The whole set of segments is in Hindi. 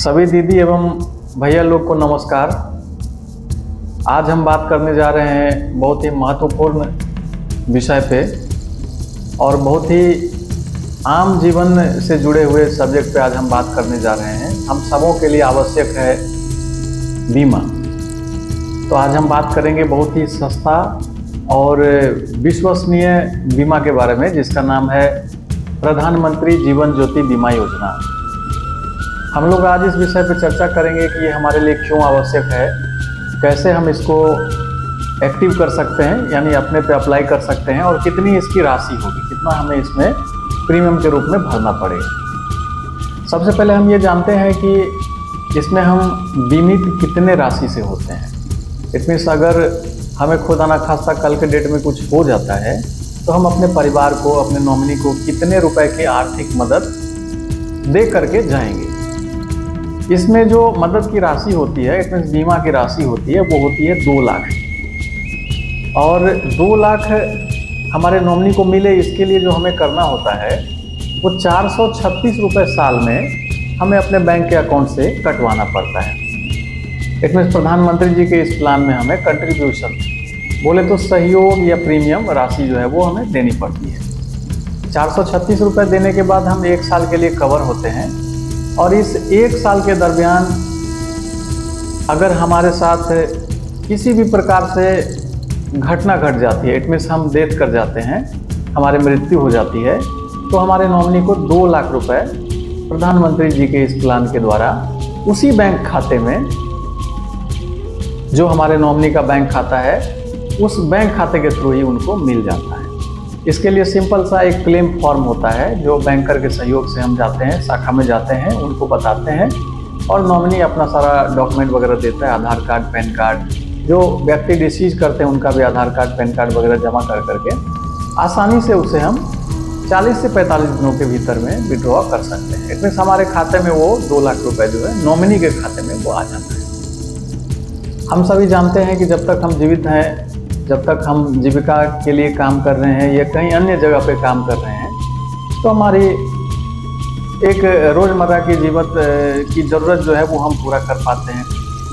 सभी दीदी एवं भैया लोग को नमस्कार। आज हम बात करने जा रहे हैं बहुत ही महत्वपूर्ण विषय पे और बहुत ही आम जीवन से जुड़े हुए सब्जेक्ट पे आज हम बात करने जा रहे हैं। हम सबों के लिए आवश्यक है बीमा। तो आज हम बात करेंगे बहुत ही सस्ता और विश्वसनीय बीमा के बारे में, जिसका नाम है प्रधानमंत्री जीवन ज्योति बीमा योजना। हम लोग आज इस विषय पर चर्चा करेंगे कि ये हमारे लिए क्यों आवश्यक है, कैसे हम इसको एक्टिव कर सकते हैं यानी अपने पे अप्लाई कर सकते हैं, और कितनी इसकी राशि होगी, कितना हमें इसमें प्रीमियम के रूप में भरना पड़ेगा। सबसे पहले हम ये जानते हैं कि इसमें हम बीमित कितने राशि से होते हैं। इट मीन्स अगर हमें खुदा ना खास्ता कल के डेट में कुछ हो जाता है तो हम अपने परिवार को, अपने नॉमिनी को कितने रुपए की आर्थिक मदद दे करके जाएंगे। इसमें जो मदद की राशि होती है, इट मीन्स बीमा की राशि होती है, वो होती है 2 लाख। और 2 लाख हमारे नॉमिनी को मिले, इसके लिए जो हमें करना होता है वो 436 रुपये साल में हमें अपने बैंक के अकाउंट से कटवाना पड़ता है। इट मीन्स प्रधानमंत्री जी के इस प्लान में हमें कंट्रीब्यूशन, बोले तो सहयोग या प्रीमियम राशि जो है वो हमें देनी पड़ती है। 436 रुपये देने के बाद हम 1 साल के लिए कवर होते हैं, और इस 1 साल के दरमियान अगर हमारे साथ किसी भी प्रकार से घटना घट जाती है, इट मीन्स हम डेथ कर जाते हैं, हमारी मृत्यु हो जाती है, तो हमारे नॉमिनी को 2 लाख रुपए प्रधानमंत्री जी के इस प्लान के द्वारा उसी बैंक खाते में, जो हमारे नॉमिनी का बैंक खाता है, उस बैंक खाते के थ्रू ही उनको मिल जाता है। इसके लिए सिंपल सा एक क्लेम फॉर्म होता है, जो बैंकर के सहयोग से हम जाते हैं, शाखा में जाते हैं, उनको बताते हैं, और नॉमिनी अपना सारा डॉक्यूमेंट वगैरह देता है, आधार कार्ड, पैन कार्ड, जो व्यक्ति डिसीज करते हैं उनका भी आधार कार्ड, पैन कार्ड वगैरह जमा कर करके आसानी से उसे हम 40 से 45 दिनों के भीतर में विड्रॉ कर सकते हैं। इट मीन्स हमारे खाते में वो 2 लाख रुपए जो है नॉमिनी के खाते में वो आ जाता है। हम सभी जानते हैं कि जब तक हम जीवित हैं, जब तक हम जीविका के लिए काम कर रहे हैं या कहीं अन्य जगह पे काम कर रहे हैं, तो हमारी एक रोज़मर्रा की जीवन की ज़रूरत जो है वो हम पूरा कर पाते हैं।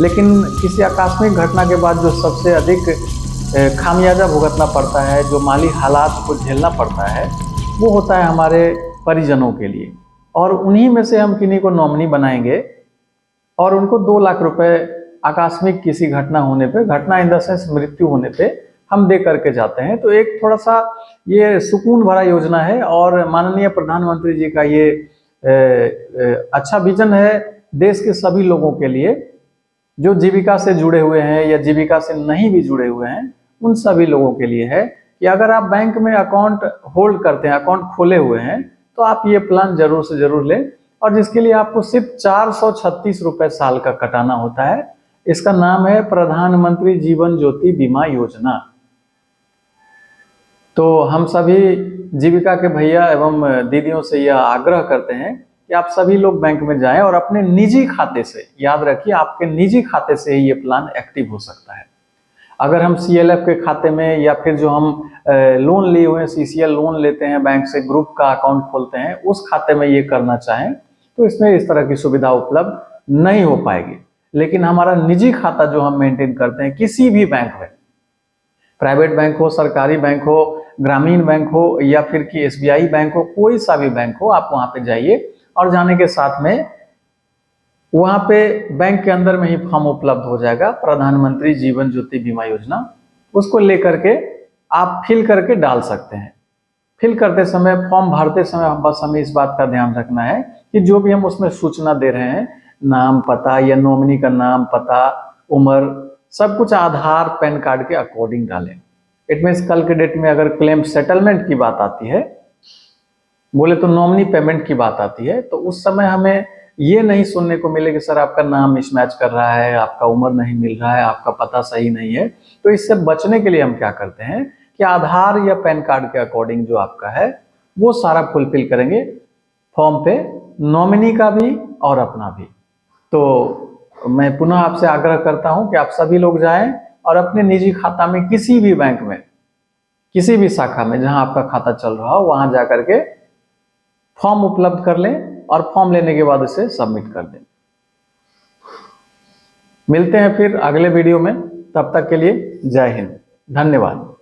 लेकिन किसी आकस्मिक घटना के बाद जो सबसे अधिक खामियाजा भुगतना पड़ता है, जो माली हालात को झेलना पड़ता है, वो होता है हमारे परिजनों के लिए। और उन्हीं में से हम किन्हीं को नॉमिनी बनाएंगे और उनको 2 लाख रुपए आकस्मिक किसी घटना होने पे, घटना इन द सेंस मृत्यु होने पे, हम दे करके जाते हैं। तो एक थोड़ा सा ये सुकून भरा योजना है, और माननीय प्रधानमंत्री जी का ये अच्छा विजन है देश के सभी लोगों के लिए, जो जीविका से जुड़े हुए हैं या जीविका से नहीं भी जुड़े हुए हैं, उन सभी लोगों के लिए है कि अगर आप बैंक में अकाउंट होल्ड करते हैं, अकाउंट खोले हुए हैं, तो आप ये प्लान जरूर से जरूर लें, और जिसके लिए आपको सिर्फ 436 रुपये साल का कटाना होता है। इसका नाम है प्रधानमंत्री जीवन ज्योति बीमा योजना। तो हम सभी जीविका के भैया एवं दीदियों से यह आग्रह करते हैं कि आप सभी लोग बैंक में जाएं और अपने निजी खाते से, याद रखिए आपके निजी खाते से ही ये प्लान एक्टिव हो सकता है। अगर हम CLF के खाते में, या फिर जो हम लोन लिए हुए हैं, CCL लोन लेते हैं बैंक से, ग्रुप का अकाउंट खोलते हैं, उस खाते में ये करना चाहें तो इसमें इस तरह की सुविधा उपलब्ध नहीं हो पाएगी। लेकिन हमारा निजी खाता जो हम मेंटेन करते हैं किसी भी बैंक में, प्राइवेट बैंक हो, सरकारी बैंक हो, ग्रामीण बैंक हो, या फिर कि SBI बैंक हो, कोई सा भी बैंक हो, आप वहां पे जाइए, और जाने के साथ में वहां पे बैंक के अंदर में ही फॉर्म उपलब्ध हो जाएगा, प्रधानमंत्री जीवन ज्योति बीमा योजना। उसको लेकर के आप फिल करके डाल सकते हैं। फिल करते समय, फॉर्म भरते समय बस हमें इस बात का ध्यान रखना है कि जो भी हम उसमें सूचना दे रहे हैं, नाम, पता, या नॉमिनी का नाम, पता, उम्र, सब कुछ आधार, पैन कार्ड के अकॉर्डिंग डालें। इट मीन्स कल के डेट में अगर क्लेम सेटलमेंट की बात आती है, बोले तो नॉमिनी पेमेंट की बात आती है, तो उस समय हमें ये नहीं सुनने को मिले कि सर आपका नाम मिसमैच कर रहा है, आपका उम्र नहीं मिल रहा है, आपका पता सही नहीं है। तो इससे बचने के लिए हम क्या करते हैं कि आधार या पैन कार्ड के अकॉर्डिंग जो आपका है वो सारा फुलफिल करेंगे फॉर्म पे, नॉमिनी का भी और अपना भी। तो मैं पुनः आपसे आग्रह करता हूं कि आप सभी लोग जाएं और अपने निजी खाता में, किसी भी बैंक में, किसी भी शाखा में जहां आपका खाता चल रहा हो, वहां जाकर के फॉर्म उपलब्ध कर लें, और फॉर्म लेने के बाद उसे सबमिट कर दें। मिलते हैं फिर अगले वीडियो में, तब तक के लिए जय हिंद, धन्यवाद।